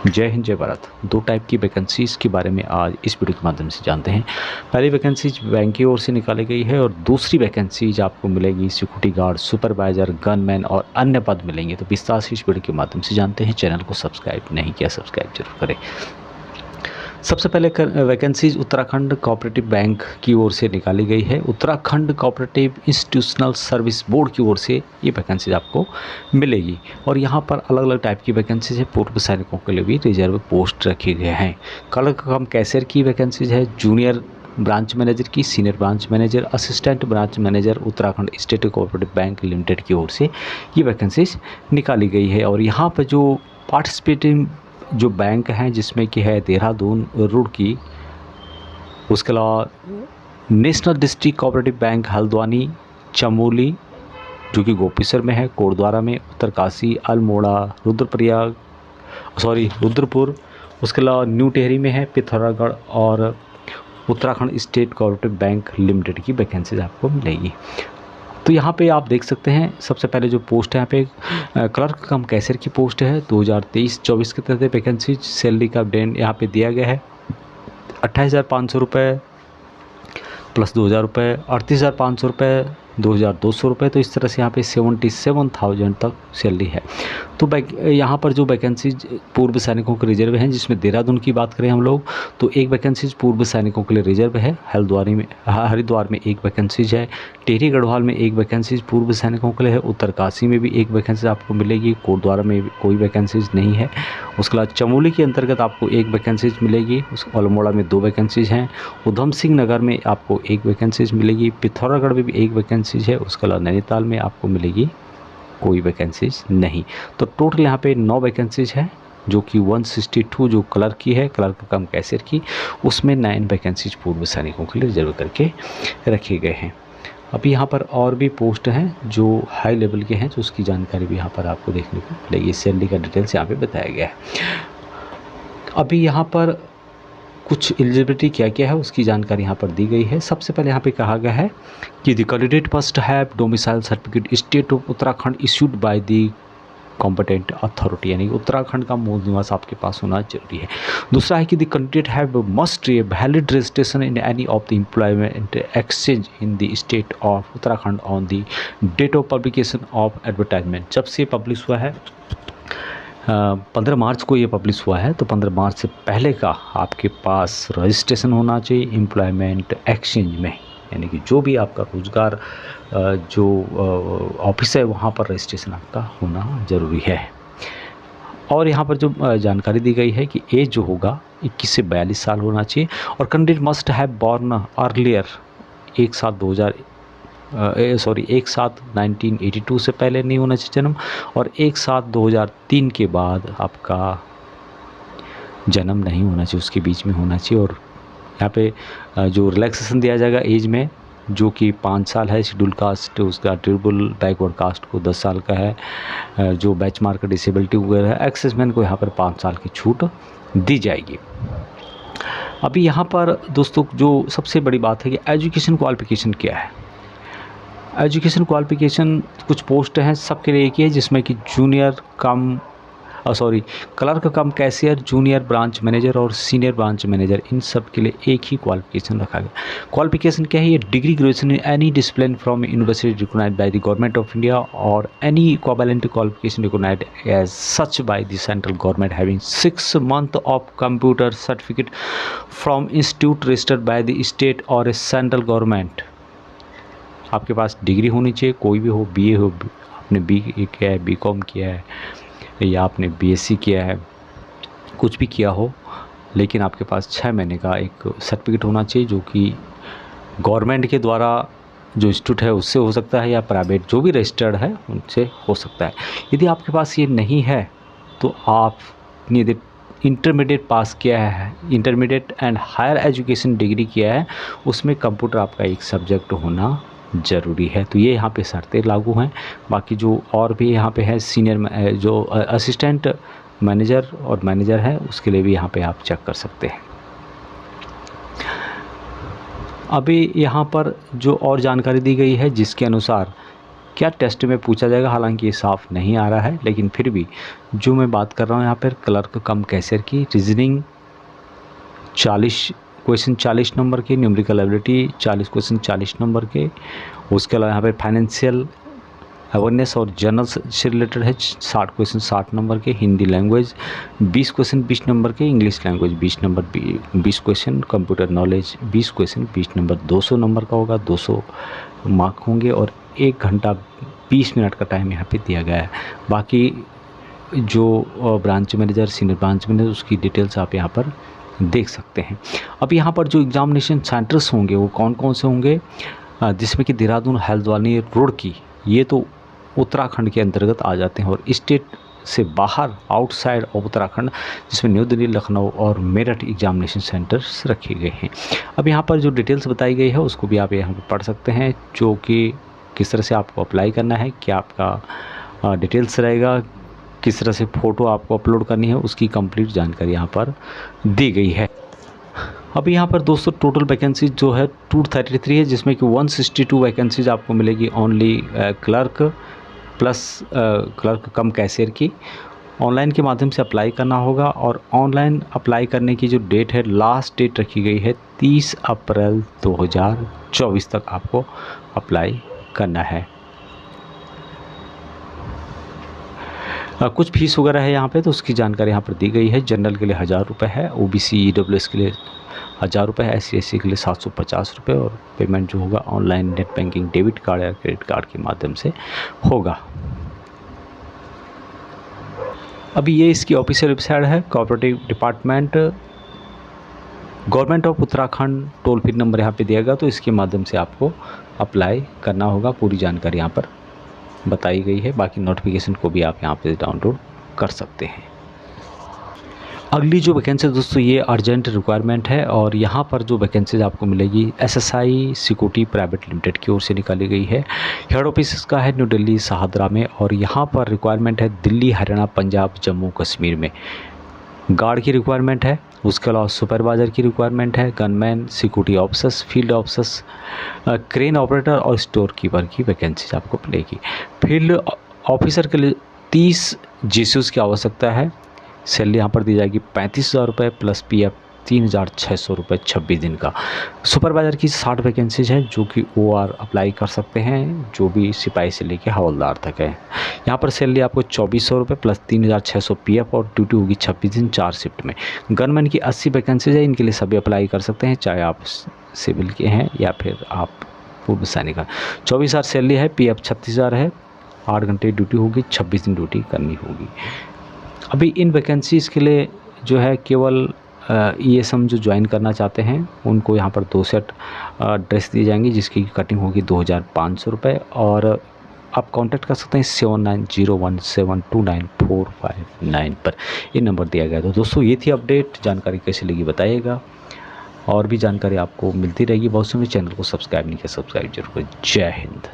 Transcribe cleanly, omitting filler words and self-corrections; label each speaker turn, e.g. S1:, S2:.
S1: जय हिंद जय भारत। दो टाइप की वैकेंसीज़ के बारे में आज इस वीडियो के माध्यम से जानते हैं। पहली वैकेंसीज बैंक की ओर से निकाली गई है और दूसरी वैकेंसीज आपको मिलेगी सिक्योरिटी गार्ड, सुपरवाइज़र, गनमैन और अन्य पद मिलेंगे। तो विस्तार से इस वीडियो के माध्यम से जानते हैं। चैनल को सब्सक्राइब नहीं किया, सब्सक्राइब जरूर करें। सबसे पहले वैकेंसीज उत्तराखंड कोऑपरेटिव बैंक की ओर से निकाली गई है। Uttarakhand cooperative institutional service board की ओर से ये वैकेंसीज आपको मिलेगी और यहाँ पर अलग अलग टाइप की वैकेंसीज है। पूर्व सैनिकों के लिए भी रिजर्व पोस्ट रखे गए हैं। क्लर्क कम कैशियर की वैकेंसीज है, जूनियर ब्रांच मैनेजर की, senior branch manager, assistant branch manager Uttarakhand state cooperative bank limited की ओर से ये वैकेंसीज निकाली गई है। और यहाँ पर जो पार्टिसिपेटिंग जो बैंक हैं जिसमें कि है देहरादून, रुड़की, उसके अलावा national district cooperative bank Haldwani, Chamoli जो कि गोपेसर में है, कोटद्वारा में, उत्तरकाशी, अल्मोड़ा, रुद्रपुर, उसके अलावा न्यू टेहरी में है, पिथौरागढ़ और Uttarakhand state cooperative bank limited की वैकेंसीज आपको मिलेगी। तो यहाँ पे आप देख सकते हैं सबसे पहले जो पोस्ट है यहाँ पे क्लर्क कम कैशियर की पोस्ट है। 2023-24 के तहत वैकेंसी। सैलरी का ब्रेन यहाँ पे दिया गया है 28,500 रुपये प्लस 2,000 रुपये, 38,500 रुपये, 2,200 रुपये। तो इस तरह से यहाँ पे 77,000 तक सैलरी है। तो यहाँ पर जो वैकेंसीज पूर्व सैनिकों के रिजर्व हैं, जिसमें देहरादून की बात करें हम लोग तो एक वैकेंसीज पूर्व सैनिकों के लिए रिजर्व है। हरिद्वार में एक वैकेंसीज है, टिहरी गढ़वाल में एक वैकेंसीज पूर्व सैनिकों के लिए है, उत्तरकाशी में भी एक वैकेंसी आपको मिलेगी, कोटद्वारा में भी कोई वैकेंसीज नहीं है। उसके बाद चमोली के अंतर्गत आपको एक वैकेंसीज मिलेगी, उस अल्मोड़ा में 2 वैकेंसीज हैं, उधम सिंह नगर में आपको एक वैकेंसीज मिलेगी, पिथौरागढ़ में भी एक वैकेंसीज है, उसके अलावा नैनीताल में आपको मिलेगी कोई वैकेंसीज नहीं। तो टोटल यहाँ पे 9 वैकेंसीज है, जो कि 162 जो क्लर्क की है, क्लर्क कम कैशियर की, उसमें 9 वैकेंसीज पूर्व सैनिकों के लिए रिजर्व करके रखे गए हैं। अभी यहाँ पर और भी पोस्ट हैं जो हाई लेवल के हैं, तो उसकी जानकारी भी यहाँ पर आपको देखने को मिलेगी। सैलरी का डिटेल्स यहाँ पे बताया गया है। अभी यहाँ पर कुछ एलिजिबिलिटी क्या क्या है उसकी जानकारी यहाँ पर दी गई है। सबसे पहले यहाँ पे कहा गया है कि the candidate must have domicile certificate state of Uttarakhand issued by the competent authority, यानी उत्तराखंड का मूल निवास आपके पास होना जरूरी है। दूसरा है कि the candidate have must valid registration in any of the employment exchange in the state of Uttarakhand on the date of publication of advertisement. जब से पब्लिश हुआ है 15 मार्च को ये पब्लिश हुआ है, तो 15 मार्च से पहले का आपके पास रजिस्ट्रेशन होना चाहिए एम्प्लॉयमेंट एक्सचेंज में, यानी कि जो भी आपका रोज़गार जो ऑफिस है वहाँ पर रजिस्ट्रेशन आपका होना ज़रूरी है। और यहाँ पर जो जानकारी दी गई है कि एज जो होगा 21 से 42 साल होना चाहिए और candidate must have born earlier 1/7/1982 से पहले नहीं होना चाहिए जन्म, और 1/7/2003 के बाद आपका जन्म नहीं होना चाहिए, उसके बीच में होना चाहिए। और यहाँ पे जो रिलैक्सेशन दिया जाएगा एज में, जो कि 5 साल है शेड्यूल कास्ट, उसका ट्रिपल बैकवर्ड कास्ट को 10 साल का है, जो बैच मार्क डिसेबिलिटी वगैरह है, एक्सेसमैन को यहाँ पर 5 साल की छूट दी जाएगी। अभी यहाँ पर दोस्तों जो सबसे बड़ी बात है कि एजुकेशन क्वालिफिकेशन क्या है। एजुकेशन क्वालिफिकेशन कुछ पोस्ट हैं सबके लिए एक ही है, जिसमें कि क्लर्क कम कैशियर, जूनियर ब्रांच मैनेजर और सीनियर ब्रांच मैनेजर, इन सब के लिए एक ही क्वालिफिकेशन रखा गया। क्वालिफिकेशन क्या है? ये degree graduation in any discipline from university recognized by the government of India और any equivalent qualification recognized as such by the central government having 6 months of computer certificate from institute registered by the state और central government. आपके पास degree होनी चाहिए, कोई भी हो, BA हो, आपने बी किया है, बीकॉम किया है, या आपने बीएससी किया है, कुछ भी किया हो, लेकिन आपके पास 6 महीने का एक सर्टिफिकेट होना चाहिए, जो कि गवर्नमेंट के द्वारा जो इंस्टीट्यूट है उससे हो सकता है या प्राइवेट जो भी रजिस्टर्ड है उनसे हो सकता है। यदि आपके पास ये नहीं है तो आपने यदि इंटरमीडिएट पास किया है, intermediate and higher education degree किया है, उसमें कंप्यूटर आपका एक सब्जेक्ट होना ज़रूरी है। तो ये यहाँ पे शर्तें लागू हैं। बाकी जो और भी यहाँ पे है सीनियर जो असिस्टेंट मैनेजर और मैनेजर है, उसके लिए भी यहाँ पे आप चेक कर सकते हैं। अभी यहाँ पर जो और जानकारी दी गई है जिसके अनुसार क्या टेस्ट में पूछा जाएगा, हालांकि ये साफ नहीं आ रहा है, लेकिन फिर भी जो मैं बात कर रहा हूँ यहाँ पर क्लर्क कम कैशियर की, रीजनिंग 40 क्वेश्चन 40 नंबर के, न्यूमेरिकल एबिलिटी 40 क्वेश्चन 40 नंबर के। उसके अलावा यहाँ पे फाइनेंशियल अवेयरनेस और जनरल से रिलेटेड है 60 क्वेश्चन 60 नंबर के, हिंदी लैंग्वेज 20 क्वेश्चन 20 नंबर के, English language 20 number 20 question, computer knowledge 20 question 20 number 200 number का होगा, 200 मार्क होंगे और 1 घंटा 20 मिनट का टाइम यहाँ पे दिया गया है। बाकी जो branch manager, senior branch manager, उसकी डिटेल्स आप यहाँ पर देख सकते हैं। अब यहाँ पर जो एग्जामिनेशन सेंटर्स होंगे वो कौन कौन से होंगे, जिसमें कि देहरादून, हल्द्वानी, रुड़की, ये तो उत्तराखंड के अंतर्गत आ जाते हैं, और स्टेट से बाहर आउटसाइड ऑफ उत्तराखंड जिसमें न्यू दिल्ली, लखनऊ और मेरठ एग्जामिनेशन सेंटर्स रखे गए हैं। अब यहाँ पर जो डिटेल्स बताई गई है उसको भी आप यहाँ पर पढ़ सकते हैं, जो कि किस तरह से आपको अप्लाई करना है, क्या आपका डिटेल्स रहेगा, किस तरह से फ़ोटो आपको अपलोड करनी है, उसकी कंप्लीट जानकारी यहाँ पर दी गई है। अब यहाँ पर दोस्तों टोटल वैकेंसी जो है 233 है, जिसमें कि 162 वैकेंसीज आपको मिलेगी ओनली क्लर्क प्लस क्लर्क कम कैशियर की। ऑनलाइन के माध्यम से अप्लाई करना होगा, और ऑनलाइन अप्लाई करने की जो डेट है, लास्ट डेट रखी गई है 30 अप्रैल 2024 तक आपको अप्लाई करना है। कुछ फीस वगैरह है यहाँ पे, तो उसकी जानकारी यहाँ पर दी गई है। जनरल के लिए 1000 रुपये है, OBC EWS के लिए 1000 रुपये है, SC SC के लिए 750 रुपये, और पेमेंट जो होगा online net banking, debit card या क्रेडिट कार्ड के माध्यम से होगा। अभी ये इसकी ऑफिशियल वेबसाइट है, cooperative department, government of Uttarakhand, toll free number यहाँ पे दिया गया, तो इसके माध्यम से आपको अप्लाई करना होगा। पूरी जानकारी यहाँ पर बताई गई है, बाकी नोटिफिकेशन को भी आप यहाँ पे डाउनलोड कर सकते हैं। अगली जो वैकेंसी दोस्तों ये अर्जेंट रिक्वायरमेंट है, और यहाँ पर जो वैकेंसीज आपको मिलेगी SSI सिक्योरिटी प्राइवेट लिमिटेड की ओर से निकाली गई है। हेड ऑफिस इसका है न्यू दिल्ली शाहदरा में, और यहाँ पर रिक्वायरमेंट है दिल्ली, हरियाणा, पंजाब, जम्मू कश्मीर में। गार्ड की रिक्वायरमेंट है, उसके अलावा सुपरवाइज़र की रिक्वायरमेंट है, gunman, security officers, field officers, crane operator और स्टोर कीपर की वैकेंसी आपको मिलेगी। फील्ड ऑफिसर के लिए 30 GCUs की आवश्यकता है। सैलरी यहाँ पर दी जाएगी 35,000 रुपये प्लस PF 3,600 रुपये 26 दिन का। सुपरवाइज़र की 60 वैकेंसीज है, जो कि OR अप्लाई कर सकते हैं, जो भी सिपाही से लेके हवलदार तक है। यहाँ पर सैलरी आपको 2,400 रुपये प्लस 3,600 PF, और ड्यूटी होगी 26 दिन 4 शिफ्ट में। गनमैन की 80 वैकेंसीज है, इनके लिए सभी अप्लाई कर सकते हैं, चाहे आप सिविल के हैं या फिर आप पूर्व सैनिक हैं। 24,000 सैलरी है, PF 36,000 है, 8 घंटे ड्यूटी होगी, 26 दिन ड्यूटी करनी होगी। अभी इन वैकेंसीज़ के लिए जो है केवल ESM जो ज्वाइन करना चाहते हैं उनको यहाँ पर 2 सेट ड्रेस दी जाएंगी, जिसकी कटिंग होगी 2,500 रुपये, और आप कांटेक्ट कर सकते हैं 7901729459 पर, ये नंबर दिया गया। तो दोस्तों ये थी अपडेट, जानकारी कैसी लगी बताइएगा, और भी जानकारी आपको मिलती रहेगी बहुत समय। चैनल को सब्सक्राइब नहीं किया, सब्सक्राइब जरूर करें। जय हिंद।